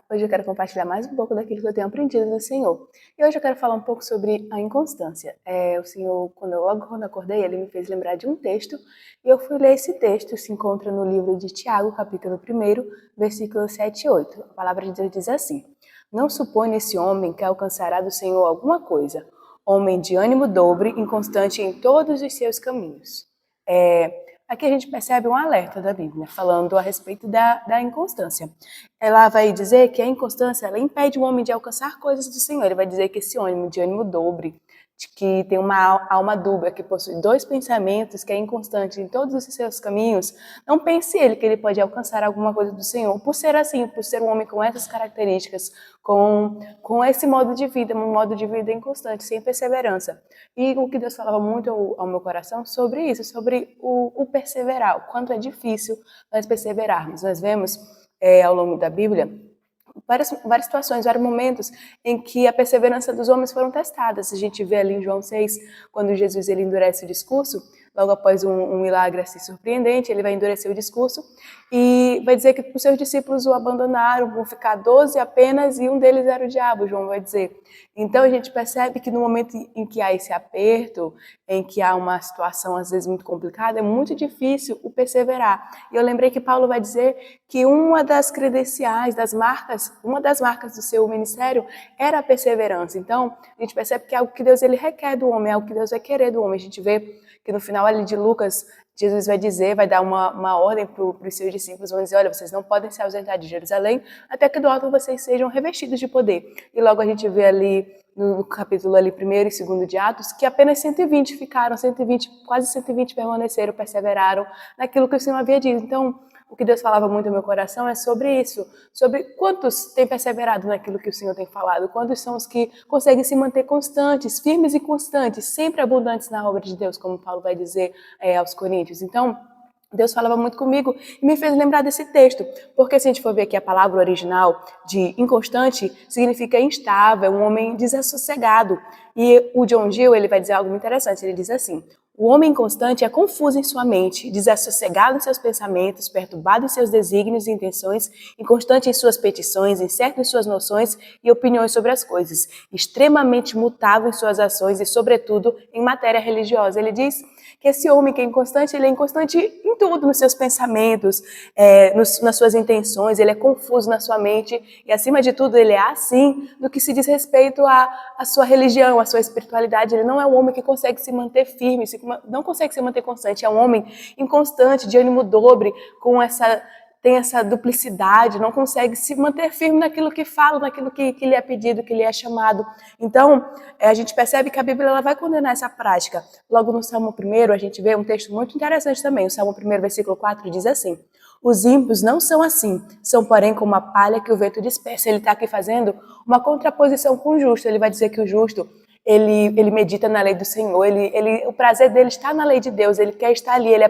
Hoje eu quero compartilhar mais um pouco daquilo que eu tenho aprendido do Senhor. E hoje eu quero falar um pouco sobre a inconstância. O Senhor, logo quando acordei, Ele me fez lembrar de um texto, e eu fui ler esse texto. Se encontra no livro de Tiago, capítulo 1, versículos 7 e 8. A palavra de Deus diz assim: Não suponha esse homem que alcançará do Senhor alguma coisa, homem de ânimo dobre, inconstante em todos os seus caminhos. Aqui a gente percebe um alerta da Bíblia, falando a respeito da inconstância. Ela vai dizer que a inconstância ela impede o homem de alcançar coisas do Senhor. Ele vai dizer que esse homem de ânimo dobre, que tem uma alma dúbia, que possui dois pensamentos, que é inconstante em todos os seus caminhos, não pense ele que ele pode alcançar alguma coisa do Senhor, por ser assim, por ser um homem com essas características, com esse modo de vida, um modo de vida inconstante, sem perseverança. E o que Deus falava muito ao meu coração sobre isso, sobre o perseverar, o quanto é difícil nós perseverarmos. Nós vemos ao longo da Bíblia várias situações, vários momentos em que a perseverança dos homens foram testadas. A gente vê ali em João 6, quando Jesus ele endurece o discurso, logo após um milagre assim surpreendente, ele vai endurecer o discurso e vai dizer que os seus discípulos o abandonaram, vão ficar 12 apenas e um deles era o diabo, João vai dizer. Então a gente percebe que no momento em que há esse aperto, em que há uma situação às vezes muito complicada, é muito difícil o perseverar. E eu lembrei que Paulo vai dizer que uma das credenciais, uma das marcas do seu ministério era a perseverança. Então a gente percebe que é algo que Deus ele requer do homem, é algo que Deus vai querer do homem. A gente vê que no final ali de Lucas, Jesus vai dar uma ordem para os seus discípulos, vão dizer, olha, vocês não podem se ausentar de Jerusalém até que do alto vocês sejam revestidos de poder. E logo a gente vê ali no capítulo ali 1º e 2º de Atos, que apenas 120 ficaram, quase 120 permaneceram, perseveraram naquilo que o Senhor havia dito. Então, o que Deus falava muito no meu coração é sobre isso, sobre quantos têm perseverado naquilo que o Senhor tem falado, quantos são os que conseguem se manter constantes, firmes e constantes, sempre abundantes na obra de Deus, como Paulo vai dizer aos Coríntios. Então, Deus falava muito comigo e me fez lembrar desse texto, porque se a gente for ver aqui a palavra original de inconstante, significa instável, um homem desassossegado. E o John Gill, ele vai dizer algo muito interessante, ele diz assim: o homem inconstante é confuso em sua mente, desassossegado em seus pensamentos, perturbado em seus desígnios e intenções, inconstante em suas petições, incerto em suas noções e opiniões sobre as coisas, extremamente mutável em suas ações e, sobretudo, em matéria religiosa. Ele diz que esse homem que é inconstante, ele é inconstante em tudo, nos seus pensamentos, nas suas intenções, ele é confuso na sua mente e, acima de tudo, ele é assim no que se diz respeito à sua religião, à sua espiritualidade. Ele não é um homem que consegue se manter firme, não consegue se manter constante, é um homem inconstante, de ânimo dobre, tem essa duplicidade, não consegue se manter firme naquilo que fala, naquilo que lhe é pedido, que lhe é chamado. Então, a gente percebe que a Bíblia ela vai condenar essa prática. Logo no Salmo 1, a gente vê um texto muito interessante também. O Salmo 1, versículo 4, diz assim: os ímpios não são assim, são porém como a palha que o vento dispersa. Ele está aqui fazendo uma contraposição com o justo. Ele vai dizer que o justo, ele medita na lei do Senhor, o prazer dele está na lei de Deus, ele quer estar ali, ele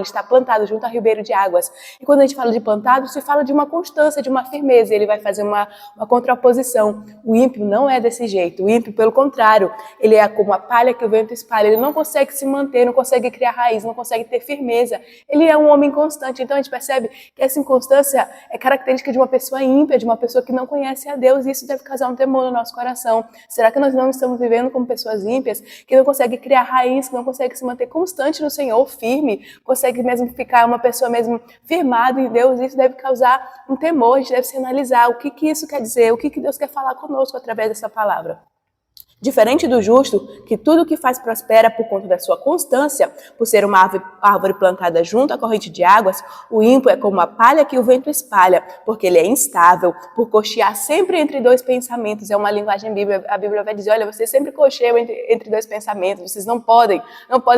está plantado junto ao ribeiro de águas. E quando a gente fala de plantado, se fala de uma constância, de uma firmeza, ele vai fazer uma contraposição. O ímpio não é desse jeito, o ímpio, pelo contrário, ele é como a palha que o vento espalha, ele não consegue se manter, não consegue criar raiz, não consegue ter firmeza, ele é um homem inconstante. Então a gente percebe que essa inconstância é característica de uma pessoa ímpia, de uma pessoa que não conhece a Deus, e isso deve causar um temor no nosso coração. Será que nós não estamos vivendo como pessoas ímpias, que não conseguem criar raiz, que não conseguem se manter constante no Senhor, firme, consegue mesmo ficar uma pessoa mesmo firmada em Deus? Isso deve causar um temor, a gente deve se analisar o que isso quer dizer, o que Deus quer falar conosco através dessa palavra. Diferente do justo, que tudo o que faz prospera por conta da sua constância, por ser uma árvore plantada junto à corrente de águas, o ímpio é como a palha que o vento espalha, porque ele é instável, por cochear sempre entre dois pensamentos. É uma linguagem bíblica. A Bíblia vai dizer, olha, vocês sempre cocheiam entre dois pensamentos, vocês não podem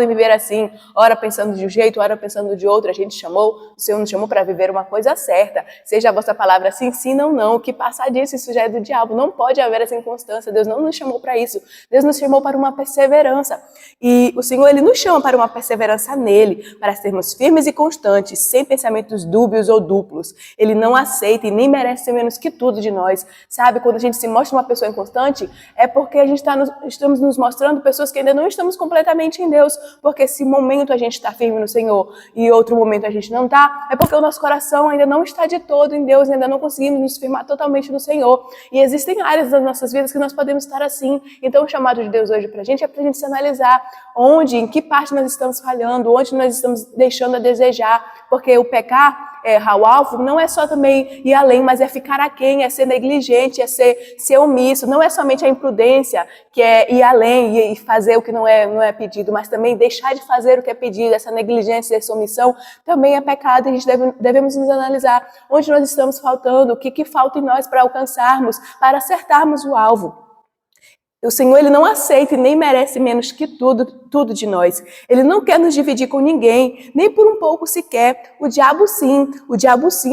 viver assim, ora pensando de um jeito, ora pensando de outro. O Senhor nos chamou para viver uma coisa certa, seja a vossa palavra sim, sim, não, não. O que passar disso, isso já é do diabo, não pode haver essa inconstância, Deus não nos chamou para isso. isso. Deus nos chamou para uma perseverança. E o Senhor, Ele nos chama para uma perseverança nele, para sermos firmes e constantes, sem pensamentos dúbios ou duplos. Ele não aceita e nem merece menos que tudo de nós. Sabe, quando a gente se mostra uma pessoa inconstante, é porque a gente estamos nos mostrando pessoas que ainda não estamos completamente em Deus. Porque se um momento a gente está firme no Senhor e outro momento a gente não está, é porque o nosso coração ainda não está de todo em Deus, ainda não conseguimos nos firmar totalmente no Senhor. E existem áreas das nossas vidas que nós podemos estar assim. Então o chamado de Deus hoje pra gente é pra gente se analisar onde, em que parte nós estamos falhando, onde nós estamos deixando a desejar, porque o pecar, errar o alvo, não é só também ir além, mas é ficar aquém, é ser negligente, é ser omisso, não é somente a imprudência, que é ir além e fazer o que não é pedido, mas também deixar de fazer o que é pedido, essa negligência, essa omissão, também é pecado, e a gente devemos nos analisar onde nós estamos faltando, o que falta em nós para alcançarmos, para acertarmos o alvo. O Senhor, Ele não aceita e nem merece menos que tudo de nós. Ele não quer nos dividir com ninguém, nem por um pouco sequer. O diabo sim,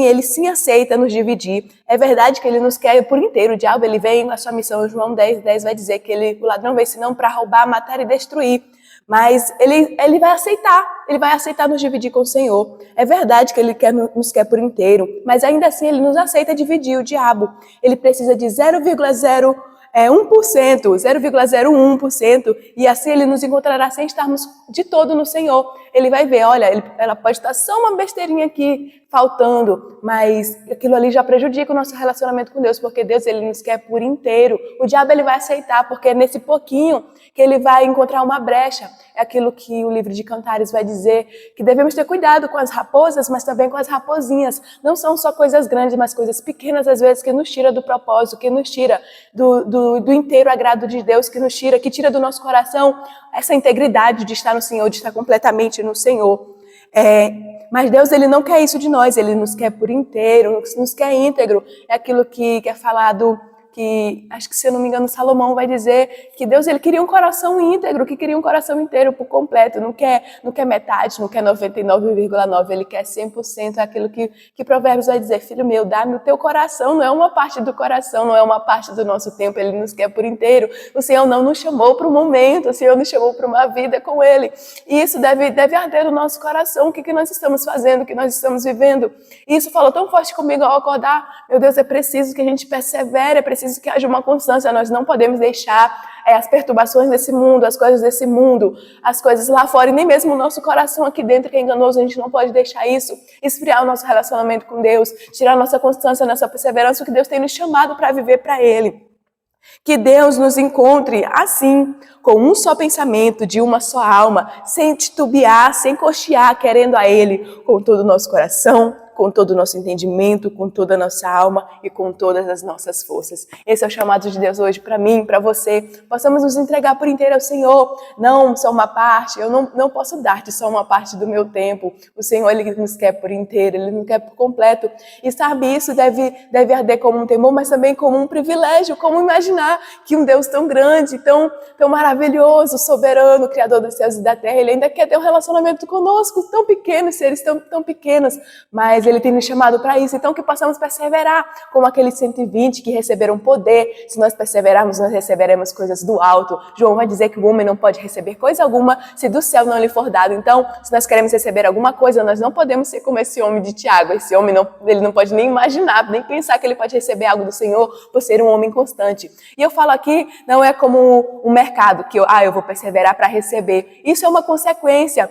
ele sim aceita nos dividir. É verdade que ele nos quer por inteiro. O diabo, ele vem, a sua missão, João 10 vai dizer que o ladrão vem senão para roubar, matar e destruir. Mas ele vai aceitar nos dividir com o Senhor. É verdade que ele nos quer por inteiro, mas ainda assim ele nos aceita dividir. O diabo, ele precisa de 0,01%, e assim ele nos encontrará sem estarmos de todo no Senhor. Ele vai ver, olha, ela pode estar só uma besteirinha aqui faltando, mas aquilo ali já prejudica o nosso relacionamento com Deus, porque Deus, Ele nos quer por inteiro. O diabo, ele vai aceitar, porque é nesse pouquinho que ele vai encontrar uma brecha. É aquilo que o livro de Cantares vai dizer, que devemos ter cuidado com as raposas, mas também com as raposinhas. Não são só coisas grandes, mas coisas pequenas, às vezes, que nos tira do propósito, que nos tira do inteiro agrado de Deus, que tira do nosso coração essa integridade de estar no Senhor, de estar completamente no Senhor. Mas Deus, Ele não quer isso de nós, Ele nos quer por inteiro, nos quer íntegro. É aquilo que é falado, que acho que, se eu não me engano, Salomão vai dizer que Deus, Ele queria um coração íntegro, que queria um coração inteiro por completo, não quer metade, não quer 99,9, Ele quer 100%, é aquilo que Provérbios vai dizer, filho meu, dá-me o teu coração, não é uma parte do coração, não é uma parte do nosso tempo, Ele nos quer por inteiro. O Senhor não nos chamou para um momento, o Senhor nos chamou para uma vida com Ele, e isso deve arder no nosso coração, o que nós estamos fazendo, o que nós estamos vivendo. E isso falou tão forte comigo ao acordar, meu Deus, é preciso que a gente persevere, é preciso que haja uma constância, nós não podemos deixar as perturbações desse mundo, as coisas desse mundo, as coisas lá fora, e nem mesmo o nosso coração aqui dentro que é enganoso, a gente não pode deixar isso esfriar o nosso relacionamento com Deus, tirar a nossa constância, a nossa perseverança, o que Deus tem nos chamado para viver para Ele. Que Deus nos encontre assim, com um só pensamento, de uma só alma, sem titubear, sem cochear, querendo a Ele com todo o nosso coração, com todo o nosso entendimento, com toda a nossa alma e com todas as nossas forças. Esse é o chamado de Deus hoje para mim, para você. Possamos nos entregar por inteiro ao Senhor, não só uma parte. Eu não posso dar-te só uma parte do meu tempo. O Senhor, Ele nos quer por inteiro, Ele nos quer por completo. E sabe, isso deve arder como um temor, mas também como um privilégio, como imaginar que um Deus tão grande, tão maravilhoso, soberano, Criador dos céus e da terra, Ele ainda quer ter um relacionamento conosco, tão pequenos, seres tão pequenos, mas Ele tem nos chamado para isso, então que possamos perseverar, como aqueles 120 que receberam poder. Se nós perseverarmos, nós receberemos coisas do alto. João vai dizer que o homem não pode receber coisa alguma se do céu não lhe for dado. Então, se nós queremos receber alguma coisa, nós não podemos ser como esse homem de Tiago. Esse homem ele não pode nem imaginar, nem pensar que ele pode receber algo do Senhor por ser um homem constante. E eu falo aqui, não é como um mercado, que eu vou perseverar para receber. Isso é uma consequência.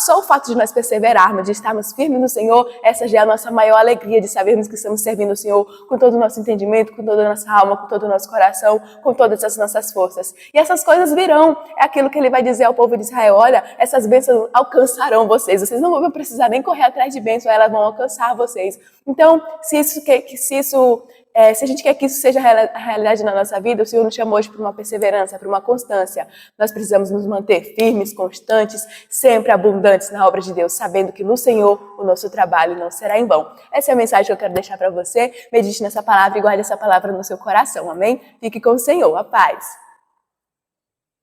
Só o fato de nós perseverarmos, de estarmos firmes no Senhor, essa já é a nossa maior alegria, de sabermos que estamos servindo o Senhor com todo o nosso entendimento, com toda a nossa alma, com todo o nosso coração, com todas as nossas forças. E essas coisas virão. É aquilo que Ele vai dizer ao povo de Israel, olha, essas bênçãos alcançarão vocês. Vocês não vão precisar nem correr atrás de bênçãos, elas vão alcançar vocês. Então, se a gente quer que isso seja a realidade na nossa vida, o Senhor nos chamou hoje para uma perseverança, para uma constância. Nós precisamos nos manter firmes, constantes, sempre abundantes na obra de Deus, sabendo que no Senhor o nosso trabalho não será em vão. Essa é a mensagem que eu quero deixar para você. Medite nessa palavra e guarde essa palavra no seu coração, amém? Fique com o Senhor, a paz.